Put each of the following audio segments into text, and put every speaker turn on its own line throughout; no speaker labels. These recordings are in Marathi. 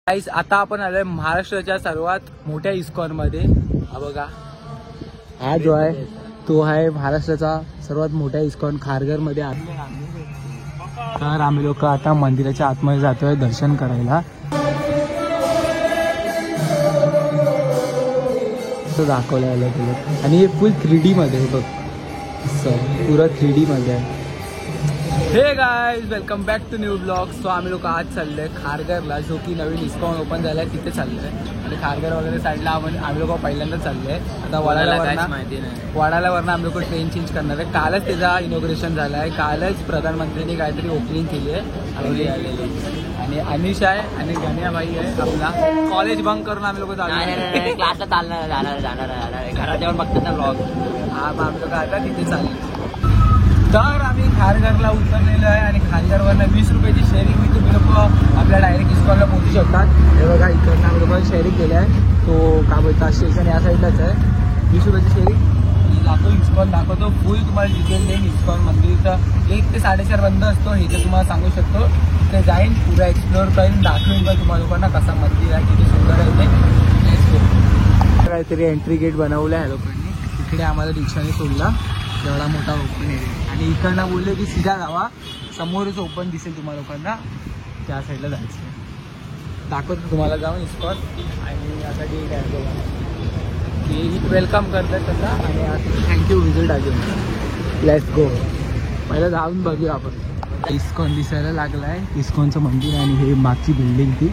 गाईस आता आपण आलोय महाराष्ट्राच्या सर्वात मोठ्या इस्कॉन मध्ये. हा बघा, हा जो आहे तो आहे महाराष्ट्राचा सर्वात मोठा इस्कॉन खारघर मध्ये. तर आम्ही लोक आता मंदिराच्या आतमध्ये जातोय दर्शन करायला. असं दाखवलं गेलं आणि हे फुल 3D मध्ये बघ, पुरा 3D मध्ये आहे. Hey guys, welcome back to new blog. So आम्ही लोक आज चाललोय खारघरला, जो की नवीन इस्कॉन ओपन झालाय तिथे चाललोय. आणि खारघर वगैरे साईडला आम्ही लोक पहिल्यांदा चाललोय. आता वडाळ्यावरनं आम्ही लोक ट्रेन चेंज करणार आहे. कालच त्याचा इनॉग्रेशन झाला आहे. कालच प्रधानमंत्र्यांनी काहीतरी ओपनिंग केली आहे. आणि अनिश आहे आणि गण्या भाई आहे आपला. कॉलेज बंक करून आम्ही लोक चाललो,
क्लासला चालणार जाणार घरात येऊन बघतात ना ब्लॉग.
हा, मग आम्ही लोक आता तिथे चाललो. तर आम्ही खारघरला उतरलेलो आहे आणि खारघरवरनं 20 रुपयाची शेअरिंग मी तुम्ही लोक आपल्या डायरेक्ट इस्कॉनला पोहोचू शकतात. हे बघा, इकडनं आम्ही लोकांनी शेअरिंग केलं आहे. तो काय बोलता स्टेशन या साईडलाच आहे. 20 रुपयाची शेअरिंग जातो, इस्कॉन दाखवतो. फुल तुम्हाला डिटेल देईन. इस्कॉन मंदिरचं 1 ते 4:30 बंद असतो, हे तर तुम्हाला सांगू शकतो. ते जाईन, पुरा एक्सप्लोअर करून दाखवेन का तुम्हाला लोकांना कसा मंदिर आहे, किती सुंदर आहे ते. काहीतरी एंट्री गेट बनवलं आहे लोकांनी. तिकडे आम्हाला रिक्षाने सोडला, एवढा मोठा ओपन एरिया. आणि इकडनं बोलले की सीधा जावा, समोरच ओपन दिसेल तुम्हाला लोकांना, त्या साईडला जायचं. दाखवतो तुम्हाला जाऊन इस्कॉन. आणि आता ठीक आहे बघा की वेलकम करतात तसा. आणि आता थँक्यू विजिट अजून. Let's go. पहिला जाऊन बघूया आपण. इस्कॉन दिसायला लागला आहे, इस्कॉनचं मंदिर. आणि हे मागची बिल्डिंग ती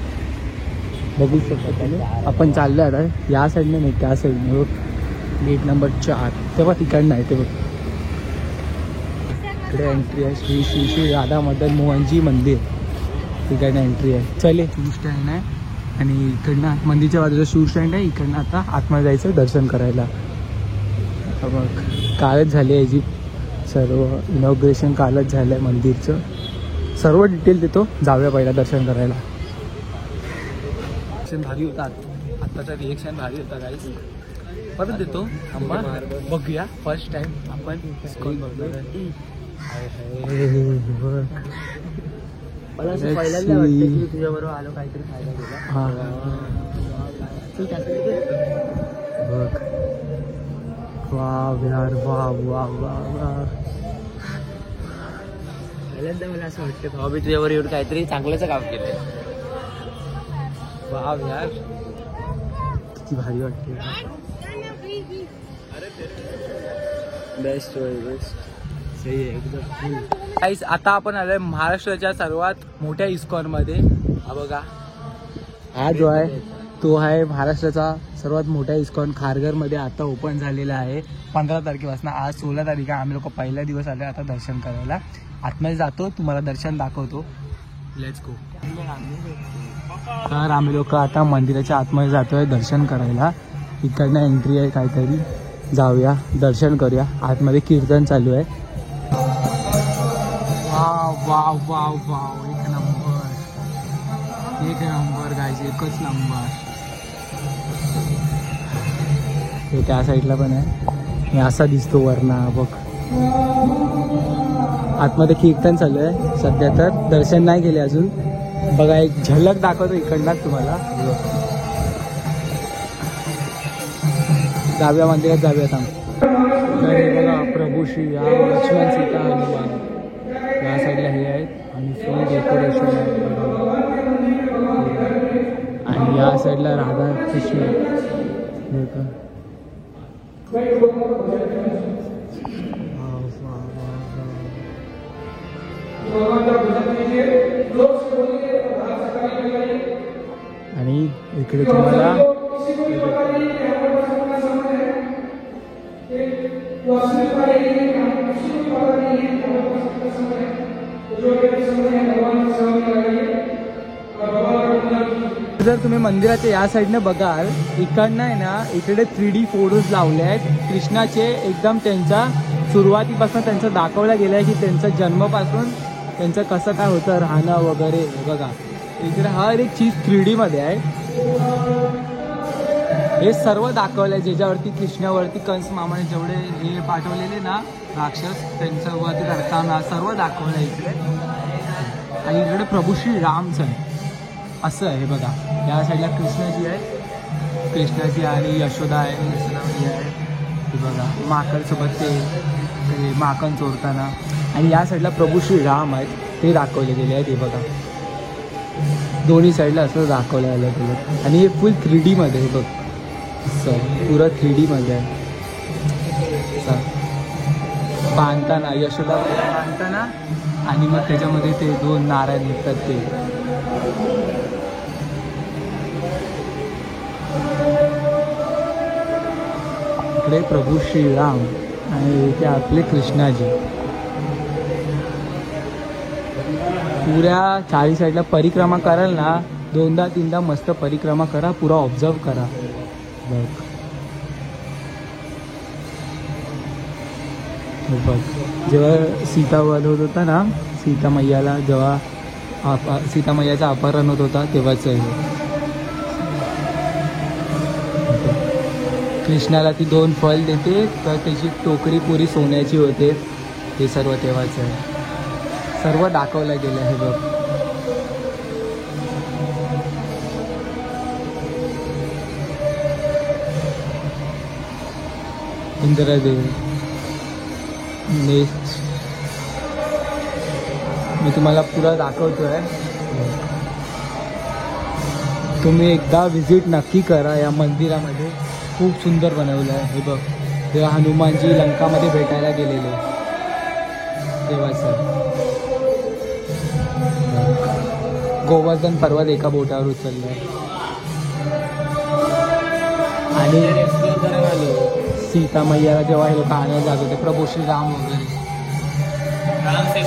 बघू शकतो त्याने. आपण चाललो आता या साईडने नाही, त्या साईडने. बघ, गेट नंबर 4 तेव्हा तिकडनं आहे ते बघ. इकडे एंट्री आहे. श्री श्री श्री राधा मदन मोहनजी मंदिर, तिकडनं एंट्री आहे. चले, शू स्टँड आहे. आणि इकडनं मंदिरच्या बाजूला शू स्टँड आहे. इकडनं आता आतमध्ये जायचं दर्शन करायला. बघ, कालच झाली आहे याची सर्व इनॉग्रेशन, कालच झालं आहे मंदिरचं. सर्व डिटेल देतो, जाऊया पहिला दर्शन करायला. रिएक्शन भारी होतात, आत्ताचा रिएक्शन भारी होता गाईस. परत देतो आंबा, बघूया. फर्स्ट टाइम आपण इस्कॉन बघणार आहे.
पहिल्यांदा वाटतं की तुझ्याबरोबर आलो काहीतरी फायदा केला.
हां बघ, वा यार, वा वा वा वा.
पहिल्यांदा मला असं वाटतं भाऊ मी तुझ्याबरोबर एवढं काहीतरी चांगलंच काम केलंय.
वाव यार, किती भारी वाटते.
बेस्ट सही आहे एकदम.
गाईस आता आपण आलोय महाराष्ट्राच्या सर्वात मोठ्या इस्कॉन मध्ये. हा बघा, हा जो आहे तो आहे महाराष्ट्राचा सर्वात मोठा इस्कॉन खारघर मध्ये. आता ओपन झालेला आहे 15 तारखेपासून. आज 16 तारीख आहे. आम्ही लोक पहिला दिवस आले आता दर्शन करायला. आतमध्ये जातो, तुम्हाला दर्शन दाखवतो. Let's go. तर आम्ही लोक आता मंदिराच्या आतमध्ये जातोय दर्शन करायला. इकडनं एंट्री आहे काहीतरी, जाऊया दर्शन करूया. आतमध्ये कीर्तन चालू आहे. वाव वाव वाव वाव, एक नंबर, एक नंबर गाईज, एकच नंबर. हे त्या साईडला पण आहे. हे असा दिसतो वरना बघ. आतमध्ये कीर्तन चालू आहे सध्या, तर दर्शन नाही केले अजून. बघा, एक झलक दाखवतो इकडनं तुम्हाला. जाऊया मंदिरात, जाऊया थांब. तर हे बघा, प्रभू श्री राम, लक्ष्मण, सीता, हनुमान या साईडला हे आहेत. आणि फुल डेकोरेशन आहे. आणि या साईडला राधा कृष्ण. आणि इकडे तुम्हाला जर तुम्ही मंदिराच्या या साईडने बघाल, इकडनं आहे ना, इकडे 3D फोटोज लावले आहेत कृष्णाचे. एकदम त्यांच्या सुरुवातीपासून त्यांचं दाखवलं गेलं आहे की त्यांचा जन्मापासून त्यांचं कसं काय होतं, राहणं वगैरे. बघा, इकडे हर एक चीज 3D मध्ये आहे. हे सर्व दाखवलं आहे, ज्याच्यावरती कृष्णावरती कंस मामाने जेवढे हे पाठवलेले ना राक्षस, त्यांच्यावरती करताना सर्व दाखवलं आहे इकडे. आणि इकडे प्रभू श्री रामचं आहे. असं आहे हे बघा. या साईडला कृष्णाजी आहे, कृष्णाजी आणि यशोदा आहे, यशोदाजी आहे हे बघा. माकडसोबत ते माकण चोरताना. आणि या साईडला प्रभू श्री राम आहेत, ते दाखवले गेले आहेत हे बघा. दोन्ही साईडला असं दाखवलं आलं गेलं. आणि हे फुल 3D मध्ये हे बघ, असं पुरं 3D मध्ये आहे. बांधताना यशोदा बांधताना आणि मग त्याच्यामध्ये ते 2 नारायण निघतात ते. इकडे प्रभू श्रीराम आणि इथे आपले कृष्णाजी. पुऱ्या 4 साईडला परिक्रमा कराल ना, 2दा-3दा मस्त परिक्रमा करा, पुरा ऑब्झर्व करा बघ. बघ जेव्हा सीता वध होत होता ना, सीता मैयाला जेव्हा सीता मैयाचं अपहरण होत होता तेव्हाच आहे. कृष्णाला ती 2 फळ देते तर त्याची टोकरी पुरी सोन्याची होते. हे सर्व तेव्हाच आहे, सर्व दाखवलं गेलं आहे बघ. इंद्रदेव नेक्स्ट मी तुम्हाला पुरा दाखवतोय. तुम्ही एकदा विजिट नक्की करा या मंदिरामध्ये, खूप सुंदर बनवलं आहे हे बघ. तेव्हा हनुमानजी लंकामध्ये भेटायला गेलेले तेव्हाच. गोवर्धन पर्वत एका बोटावर उचललाय. आणि सीता मैयाला जेव्हा हे लोक आणायला जात होते, प्रभू श्री राम वगैरे,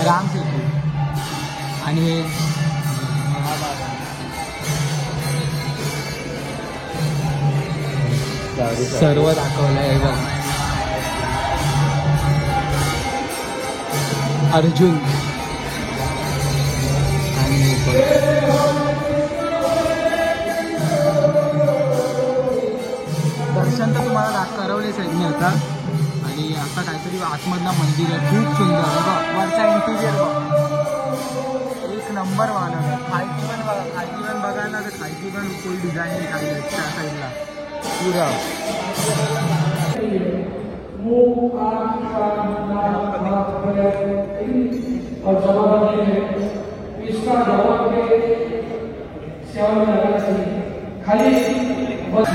राम सेतू. आणि हे सर्व दाखवलं आहे बघ. अर्जुन आणि दर्शन तर तुम्हाला करवलेच आहे मी आता. आणि आता काहीतरी आतमधलं मंदिर आहे, खूप सुंदर आहे बघ. वरचा इंटिरियर बघ, एक नंबर बनवलं. खालची पण बघा, खालची पण बघायला तर खालची पण फुल डिझाईन आहे त्या साईडला पुरा.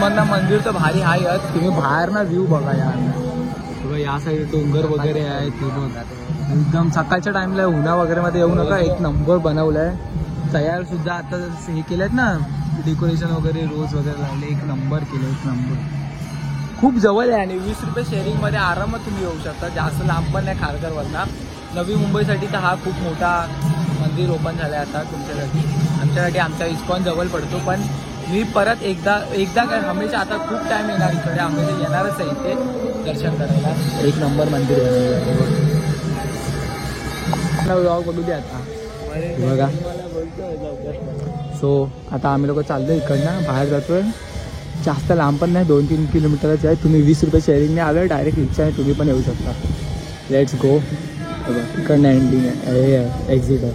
मधला मंदिर तर भारी आहे. तुम्ही बाहेर ना व्ह्यू बघा यार. या साईड डोंगर वगैरे आहे ते बघ. एकदम सकाळच्या टाइमला उन्हा वगैरे मध्ये येऊ नका, एक नंबर बनवलाय. तयार सुद्धा आता हे केलेत ना, डेकोरेशन वगैरे रोज वगैरे लावले, एक नंबर केलं, एक नंबर. खूप जवळ आहे आणि 20 रुपये शेअरिंगमध्ये आरामात तुम्ही येऊ शकता. जास्त लांब पण नाही खारघरवरना. नवी मुंबईसाठी तर हा खूप मोठा मंदिर ओपन झाला आहे आता तुमच्यासाठी. आमच्यासाठी आमचा इस्कॉन जवळ पडतो. पण मी परत एकदा काय हमेशा आता खूप टाईम येणार इकडे, हमेशा येणारच आहे इथे दर्शन करायला. एक नंबर मंदिर आहे व्लॉग बघू दे आता बघा. सो आता आम्ही लोक चाललो इकडनं, बाहेर जातोय. जास्त लांब पण नाही, 2-3 किलोमीटरच आहे. तुम्ही 20 रुपये शेअरिंगने आलं, डायरेक्ट रिक्षा आहे, तुम्ही पण येऊ शकता. Let's go. इकडनं एंडिंग आहे, एक्झिट आहे.